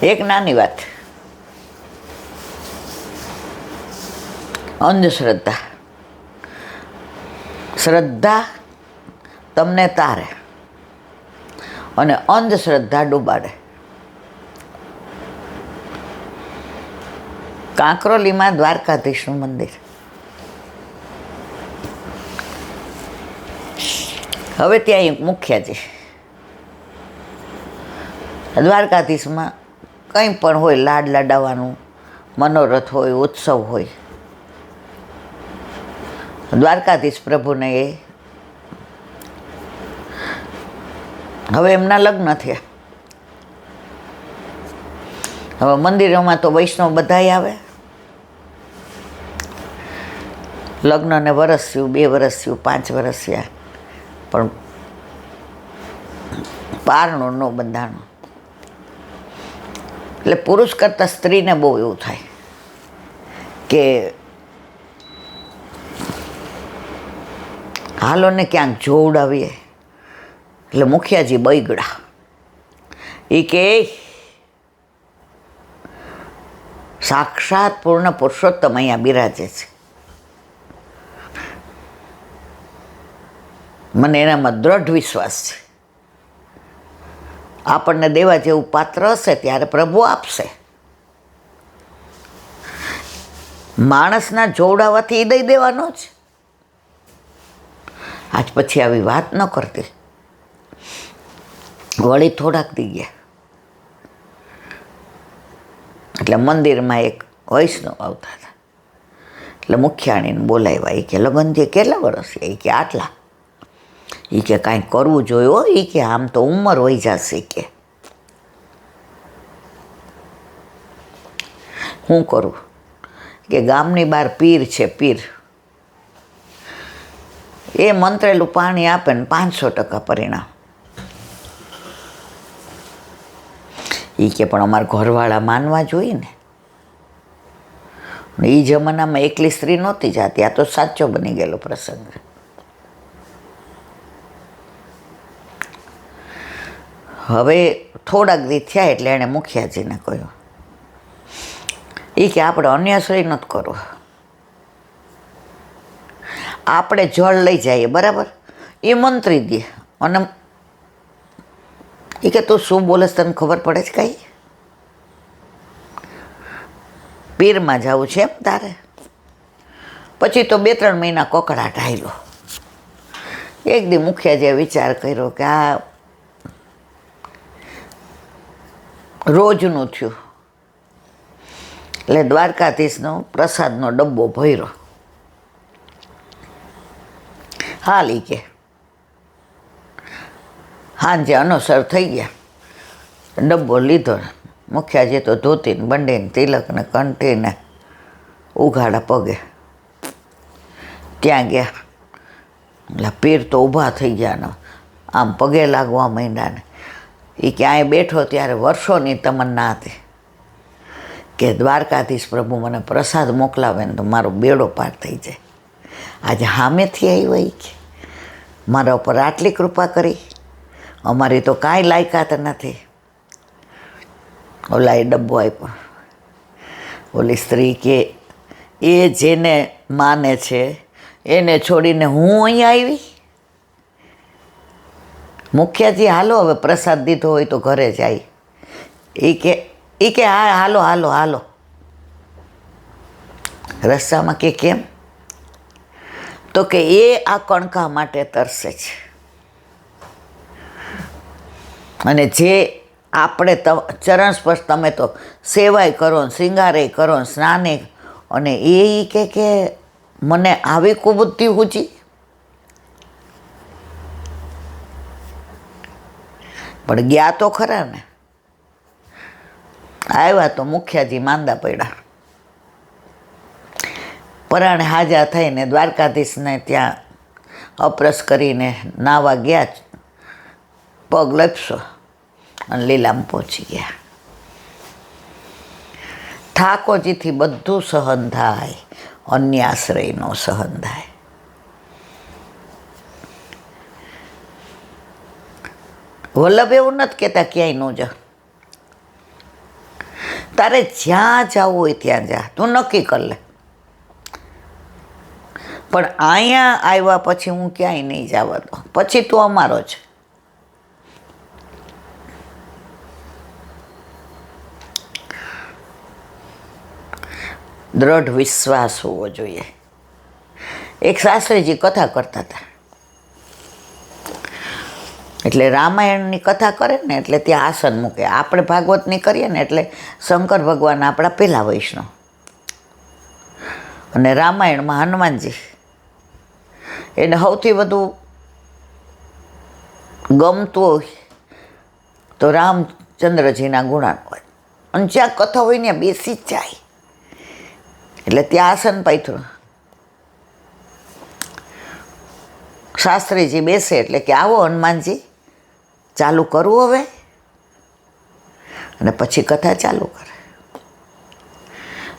એક નાની વાત, અંધશ્રદ્ધા. શ્રદ્ધા તમને તારે અને અંધશ્રદ્ધા ડૂબાડે. કાંકરોલીમાં દ્વારકાધીશનું મંદિર. હવે ત્યાં એક મુખ્યાજી, દ્વારકાધીશમાં કંઈ પણ હોય, લાડ લડાવવાનું, મનોરથ હોય, ઉત્સવ હોય, દ્વારકાધીશ પ્રભુને હવે એમના લગ્ન થયા. હવે મંદિરોમાં તો વૈષ્ણવ બધાય આવે. લગ્નને વરસ થયું, 2 વરસ થયું, 5 વરસ થયા, પણ પારણું ન બંધાણું. એટલે પુરુષ કરતાં સ્ત્રીને બહુ એવું થાય કે હાલો ને ક્યાંક જોવડાવીએ. એટલે મુખિયાજી બૈગડા એ કે સાક્ષાત પૂર્ણ પુરુષોત્તમ અહીંયા બિરાજે છે. મને એનામાં દ્રઢ વિશ્વાસ છે. આપણને દેવા જેવું પાત્ર હશે ત્યારે પ્રભુ આપશે. માણસના જોવડાવાથી એ દઈ દેવાનો જ. આજ પછી આવી વાત ન કરતી. વળી થોડાક દી ગયા એટલે મંદિરમાં એક વૈષ્ણવ આવતા હતા. એટલે મુખ્યાણીને બોલાવ્યા. એ કે લગ્ન થયા કેટલા વર્ષ? એ કે આટલા. એ કે કાંઈ કરવું જોયું? એ કે આમ તો ઉંમર વહી જશે. કે શું કરું? કે ગામની બહાર પીર છે, પીર. એ મંત્રેલું પાણી આપે ને 500% પરિણામ. એ કે પણ અમારા ઘરવાળા માનવા જોઈએ ને. એ જમાનામાં એકલી સ્ત્રી નહોતી જાતી. આ તો સાચો બની ગયેલો પ્રસંગ. હવે થોડાક દી થયા એટલે એણે મુખિયાજીને કહ્યું, એ કે આપણે અન્યાશ્રય નથી કરવો. આપણે જળ લઈ જઈએ, બરાબર? એ મંત્રી દે અને એ કે તું શું બોલે તને ખબર પડે છે કાંઈ? પીરમાં જવું છે એમ તારે? પછી તો 2-3 મહિના કકડાટ હાલ્યો. એક દી મુખિયાજીએ વિચાર કર્યો કે આ રોજનું થયું. એટલે દ્વારકાધીશનો પ્રસાદનો ડબ્બો ભર્યો. હાલ ઈ કે હાંજે અનોસર થઈ ગયા. ડબ્બો લીધો. મુખિયાજી તો ધોતીને બંડીને તિલકને કંઠીને ઉઘાડા પગે ત્યાં ગયા. એટલે પીર તો ઊભા થઈ ગયા ને આમ પગે લાગવા માંડ્યા ને. એ ક્યાંય બેઠો ત્યારે વર્ષોની તમન્ના હતી કે દ્વારકાધીશ પ્રભુ મને પ્રસાદ મોકલાવે ને તો મારો બેડો પાર થઈ જાય. આજે સામેથી આવ્યો. એ કે મારા ઉપર આટલી કૃપા કરી, અમારી તો કાંઈ લાયકાત નથી. ઓલા એ ડબ્બો આપ્યો. ઓલી સ્ત્રી કે એ જેને માને છે એને છોડીને હું અહીંયા આવી? મુખિયાજી હાલો હવે પ્રસાદ દીધો હોય તો ઘરે જાય. એ કે હા હાલો હાલો હાલો. રસ્તામાં કે કેમ? તો કે એ આ કણકા માટે તરસે છે. અને જે આપણે ચરણ સ્પર્શ તમે તો સેવાય કરો ને શૃંગારે કરો ને સ્નાને, અને એ કે મને આવી કુબુદ્ધિ હુજી. પણ ગયા તો ખરા ને. આવ્યા તો મુખિયાજી માંદા પડ્યા. પરાણે હાજા થઈને દ્વારકાધીશને ત્યાં અપરસ કરીને નાવા ગયા. પગ લપસો અને લીલામ પહોંચી ગયા. ઠાકોરજીથી બધું સહન થાય, અન્યાશ્રયનો સહન થાય. વલ્લભ એવું નથી કહેતા ક્યાંય ન જા. તારે જ્યાં જવું હોય ત્યાં જા, તું નક્કી કર લે. પણ અહીંયા આવ્યા પછી હું ક્યાંય નહીં જવા દો, પછી તું અમારો છે. દ્રઢ વિશ્વાસ હોવો જોઈએ. એક શાસ્ત્રીજી કથા કરતા હતા, એટલે રામાયણની કથા કરે ને એટલે ત્યાં આસન મૂકે. આપણે ભાગવતની કરીએ ને એટલે શંકર ભગવાન આપણા પહેલા વૈષ્ણવ, અને રામાયણમાં હનુમાનજી. એને સૌથી વધુ ગમતું હોય તો રામચંદ્રજીના ગુણાન હોય, અને જ્યાં કથા હોય ને બેસી જ જાય. એટલે ત્યાં આસન પાથર્યું. શાસ્ત્રીજી બેસે એટલે કે આવો હનુમાનજી, ચાલુ કરવું હવે. અને પછી કથા ચાલુ કરે.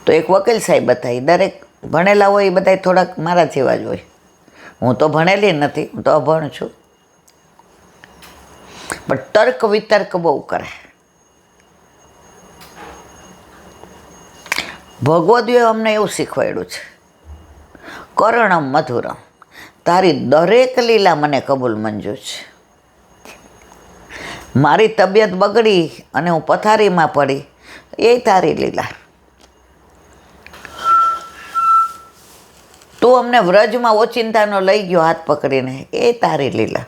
તો એક વકીલ સાહેબ હતા, એ દરેક ભણેલા હોય એ બધા થોડાક મારા જેવા જ હોય. હું તો ભણેલી નથી, હું તો અભણ છું, પણ તર્ક વિતર્ક બહુ કરે. ભગવદ્ગીતાએ અમને એવું શીખવાડ્યું છે, કરણમ મધુરમ, તારી દરેક લીલા મને કબૂલ મંજૂર છે. મારી તબિયત બગડી અને હું પથારીમાં પડી, એ તારી લીલા. તું અમને વ્રજમાં ઓચિંતાનો લઈ ગયો હાથ પકડીને, એ તારી લીલા.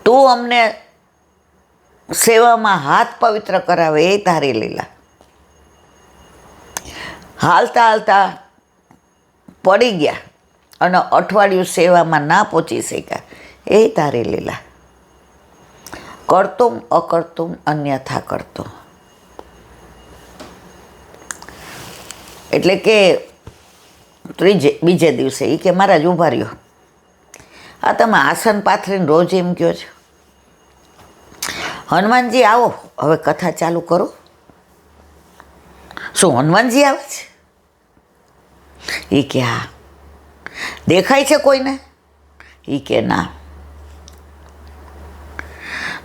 તું અમને સેવામાં હાથ પવિત્ર કરાવે, એ તારી લીલા. હાલતા હાલતા પડી ગયા અને અઠવાડિયું સેવામાં ના પહોંચી શક્યા, એ તારી લીલા. કરતુમ અકર્તુમ અન્યથા કરતું. એટલે કે બીજે દિવસે એ કે મહારાજ ઊભા રહ્યો, આ તમે આસન પાથરીને રોજ એમ કહો છો. હનુમાનજી આવો, હવે કથા ચાલુ કરો. શું હનુમાનજી આવે છે? એ કે હા. દેખાય છે કોઈને? એ કે ના.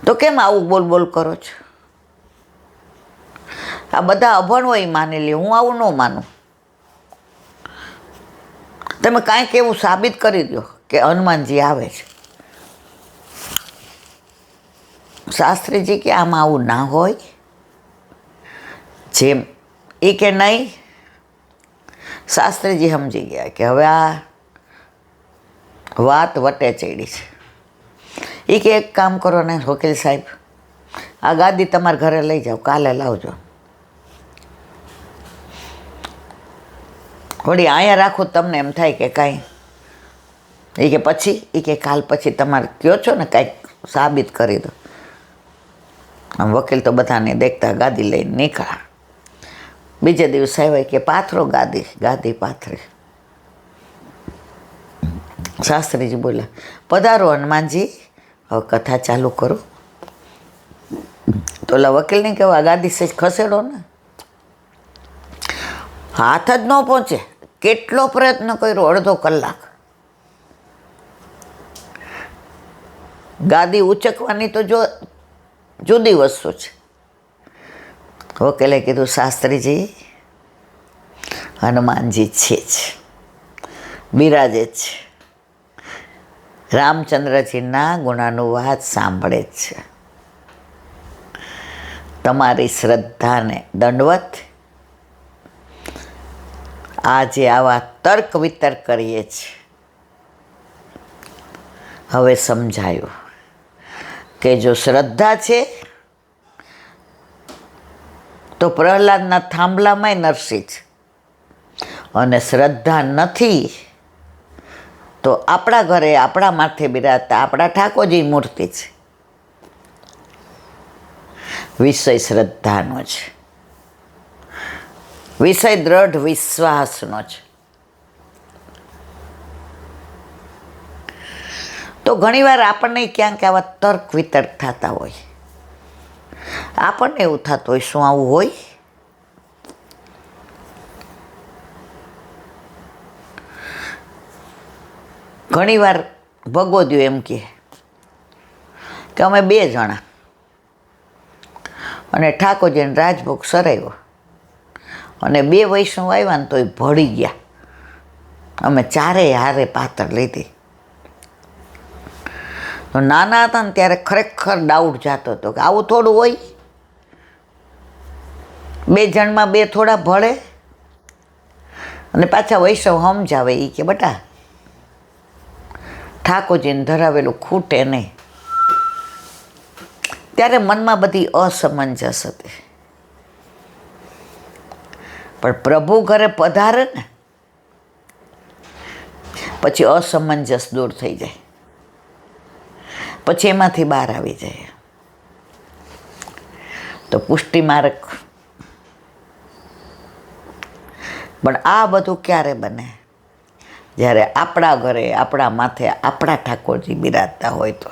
તો કેમ આવું બોલ બોલ કરો છો? આ બધા અભણ હોય માની લે, હું આવું ન માનું. તમે કાંઈક એવું સાબિત કરી દો કે હનુમાનજી આવે છે. શાસ્ત્રીજી કે આમાં આવું ના હોય. જેમ એ કે નહીં. શાસ્ત્રીજી સમજી ગયા કે હવે આ વાત વટે ચડી છે. એ કે એક કામ કરો ને વકીલ સાહેબ, આ ગાદી તમારા ઘરે લઈ જાઓ, કાલે લાવજો. વળી અહીંયા રાખું તમને એમ થાય કે કાંઈ. એ કે પછી? એ કે કાલ પછી તમારે કહો છો ને કાંઈક સાબિત કરી દો. આમ વકીલ તો બધાને દેખતા ગાદી લઈને નીકળ્યા. બીજે દિવસ આવ્યા કે પાથરો ગાદી. ગાદી પાથરી. શાસ્ત્રીજી બોલ્યા, પધારો હનુમાનજી, હવે કથા ચાલુ કરો. તો ઓલા વકીલને કહેવા ગાદી સેજ ખસેડો ને. હાથ જ ન પહોંચે. કેટલો પ્રયત્ન કર્યો, અડધો કલાક. ગાદી ઉચકવાની તો જો જુદી વસ્તુ છે. વકીલે કીધું, શાસ્ત્રીજી હનુમાનજી છે જ, બિરાજે જ છે, રામચંદ્રજીના ગુણાનુવાદ સાંભળે જ છે. તમારી શ્રદ્ધાને દંડવત. આજે આવા તર્ક વિતર્ક કરીએ છીએ. હવે સમજાયું કે જો શ્રદ્ધા છે તો પ્રહલાદના થાંભલામાંય નરસિંહ છે, અને શ્રદ્ધા નથી તો આપણા ઘરે આપણા માથે બિરાજતા આપણા ઠાકોરજી મૂર્તિ છે. વિષય શ્રદ્ધાનો છે, વિષય દ્રઢ વિશ્વાસનો છે. તો ઘણીવાર આપણને ક્યાંક આવા તર્ક વિતર્ક થતા હોય. આપણને એવું થતું હોય, શું આવું હોય? ઘણીવાર ભગવદ્ગીતા એમ કહે કે અમે 2 જણા અને ઠાકોરજીને રાજભોગ સરાવ્યો અને 2 વૈષ્ણવ આવ્યા ને તો એ ભળી ગયા. અમે 4 હારે પાતર લીધી. તો નાના હતા ને ત્યારે ખરેખર ડાઉટ જતો હતો કે આવું થોડું હોય, 2 જણમાં 2 થોડા ભળે. અને પાછા વૈષ્ણવ સમજાવે એ કે બેટા ઠાકોરજીને ધરાવેલું ખૂટે નહીં. ત્યારે મનમાં બધી અસમંજસ હતી, પણ પ્રભુ ઘરે પધારે ને પછી અસમંજસ દૂર થઈ જાય, પછી એમાંથી બહાર આવી જાય. તો પુષ્ટિ માર્ગ. પણ આ બધું ક્યારે બને? જ્યારે આપણા ઘરે આપણા માથે આપણા ઠાકોરજી બિરાજતા હોય. તો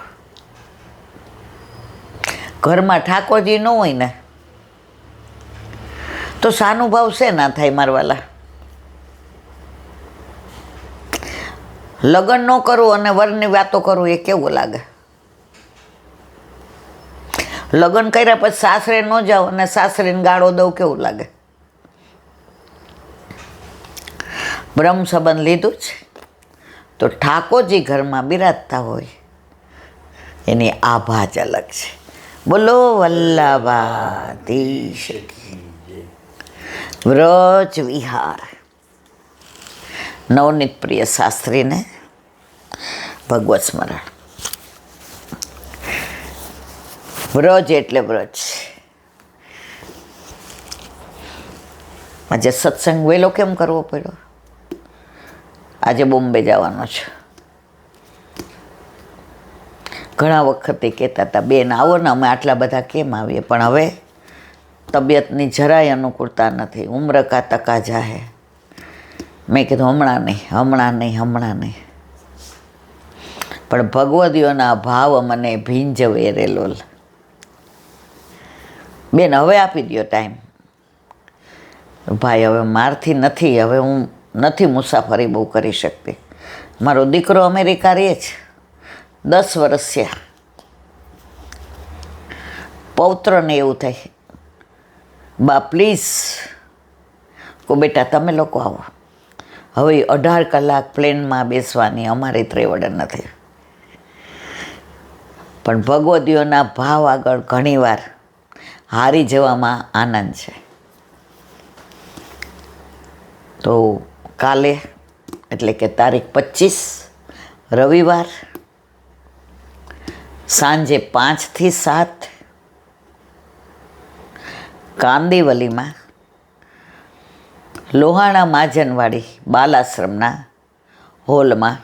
ઘરમાં ઠાકોરજી ન હોય ને તો સાનુભાવ છે ના થાય મારવાલા. લગ્ન ન કરવું અને વરની વાતો કરવું એ કેવું લાગે? લગ્ન કર્યા પછી સાસરે ન જાઓ અને સાસરીને ગાળો દઉં કેવું લાગે? બ્રહ્મ સંબંધ લીધું છે તો ઠાકોરજી ઘરમાં બિરાજતા હોય એની આભા જ અલગ છે. બોલો વલ્લભાધીશ કી. વ્રજ વિહાર. નવનીત પ્રિય શાસ્ત્રીને ભગવત સ્મરણ. વ્રજ એટલે વ્રજ. આજે સત્સંગ વહેલો કેમ કરવો પડ્યો? આજે બોમ્બે જવાનો છે. ઘણા વખતે કહેતા હતા બેન આવો ને, અમે આટલા બધા કેમ આવીએ, પણ હવે તબિયતની જરાય અનુકૂળતા નથી. ઉમ્ર કા તકાજા હે. મેં કીધું હમણાં નહીં. પણ ભગવદીઓના ભાવ મને ભીંજવે રે લોલ. બેન હવે આપી દો ટાઈમ. ભાઈ હવે મારથી નથી, હવે હું નથી મુસાફરી બહુ કરી શકતી. મારો દીકરો અમેરિકા રહે છે, 10 વર્ષ થયા. પૌત્રને એવું થાય બા પ્લીઝ કો બેટા તમે લોકો આવો. હવે 18 કલાક પ્લેનમાં બેસવાની અમારી ત્રેવડ નથી. પણ ભગવદીઓના ભાવ આગળ ઘણીવાર હારી જવામાં આનંદ છે. તો કાલે એટલે કે તારીખ 25 રવિવાર સાંજે 5 થી 7 કાંદિવલીમાં લોહાણા મહાજનવાડી બાલાશ્રમના હોલમાં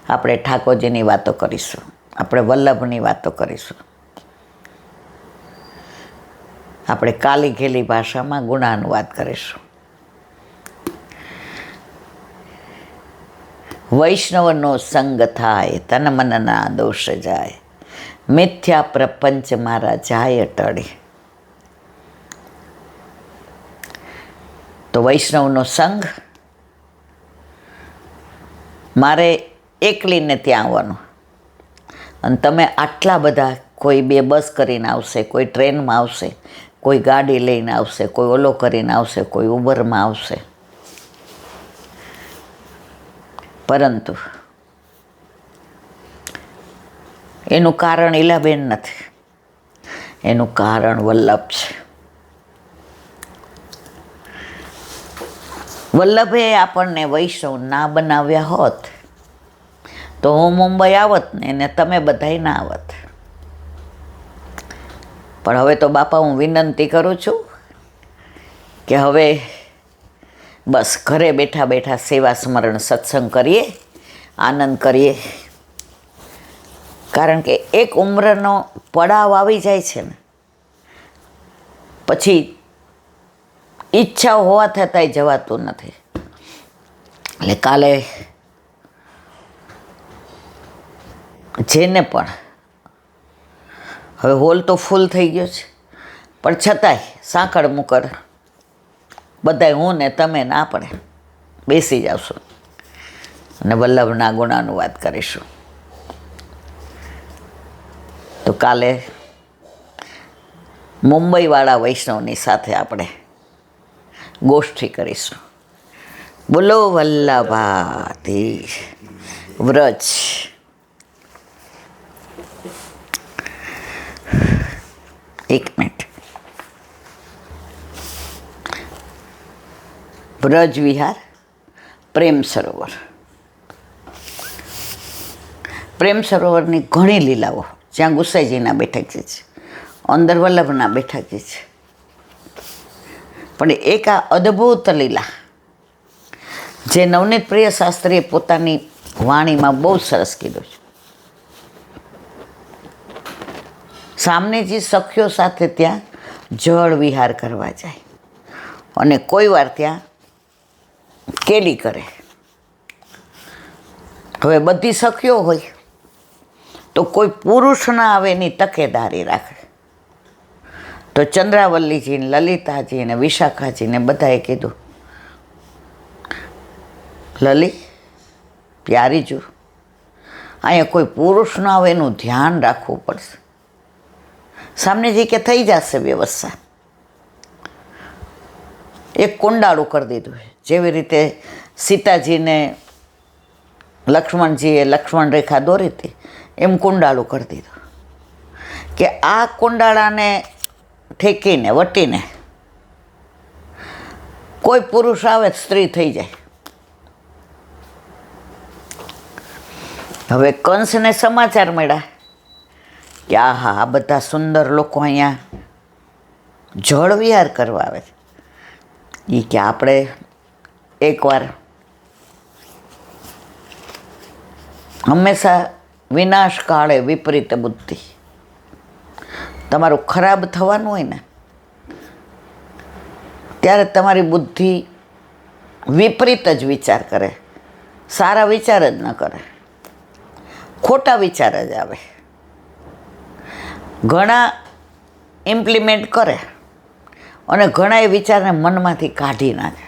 આપણે ઠાકોરજીની વાતો કરીશું, આપણે વલ્લભની વાતો કરીશું. આપણે કાલી ઘેલી ભાષામાં ગુણાનુવાદ કરીશું. વૈષ્ણવનો સંગ થાય તન મનના દોષ જાય, મિથ્યા પ્રપંચ મારા જાય ટળી. તો વૈષ્ણવનો સંગ, મારે એકલીને ત્યાં આવવાનું. અને તમે આટલા બધા, કોઈ 2 બસ કરીને આવશે, કોઈ ટ્રેનમાં આવશે, કોઈ ગાડી લઈને આવશે, કોઈ ઓલો કરીને આવશે, કોઈ ઉબરમાં આવશે. પરંતુ એનું કારણ ઈલાબેન નથી, એનું કારણ વલ્લભ છે. વલ્લભે આપણને વૈષ્ણવ ના બનાવ્યા હોત તો હું મુંબઈ આવત ને એને તમે બધાય ના આવત. પણ હવે તો બાપા હું વિનંતી કરું છું કે હવે બસ ઘરે બેઠા બેઠા સેવા સ્મરણ સત્સંગ કરીએ, આનંદ કરીએ. કારણ કે એક ઉંમરનો પડાવ આવી જાય છે ને પછી ઈચ્છા હોવા છતાંય જવાતું નથી. એટલે કાલે જેને પણ, હવે હોલ તો ફૂલ થઈ ગયો છે, પણ છતાંય સાંકળ મુકર બધાય હું ને તમે ના પડે બેસી જાવશું અને વલ્લભના ગુણાનુવાદ કરીશું. તો કાલે મુંબઈવાળા વૈષ્ણવની સાથે આપણે ગોષ્ઠી કરીશું. બોલો વલ્લભાધીશ વ્રજ. એક મિનિટ. વ્રજ વિહાર પ્રેમ સરોવર. પ્રેમ સરોવરની ઘણી લીલાઓ, જ્યાં ગુસાઈજીના બેઠકજી છે, અંદર વલ્લભના બેઠકજી છે, પણ એક આ અદ્ભુત લીલા જે નવનીત પ્રિય શાસ્ત્રીએ પોતાની વાણીમાં બહુ સરસ કીધું છે. સામનેજી સખીઓ સાથે ત્યાં જળ વિહાર કરવા જાય અને કોઈ વાર ત્યાં કેલી કરે. હવે બધી સખીઓ હોય તો કોઈ પુરુષ ના આવે એની તકેદારી રાખે. તો ચંદ્રાવલ્લીજીને, લલિતાજીને, વિશાખાજીને બધાએ કીધું, લલી પ્યારી જો, અહીંયા કોઈ પુરુષ ના આવે એનું ધ્યાન રાખવું પડશે. સામનેજી કે થઈ જશે વ્યવસ્થા. એક કુંડાળું કરી દીધું, જેવી રીતે સીતાજીને લક્ષ્મણજીએ લક્ષ્મણ રેખા દોરી હતી એમ કુંડાળું કરી દીધું કે આ કુંડાળાને ઠેકીને વટીને કોઈ પુરુષ આવે સ્ત્રી થઈ જાય. હવે કંસને સમાચાર મળ્યા કે આહા, આ બધા સુંદર લોકો અહીંયા જળ વિહાર કરવા આવે છે. એ કે આપણે એકવાર હંમેશા વિનાશ કાળે વિપરીત બુદ્ધિ, તમારું ખરાબ થવાનું હોય ને ત્યારે તમારી બુદ્ધિ વિપરીત જ વિચાર કરે, સારા વિચાર જ ન કરે, ખોટા વિચાર જ આવે. ઘણા ઇમ્પ્લિમેન્ટ કરે અને ઘણા એ વિચારને મનમાંથી કાઢી નાખે.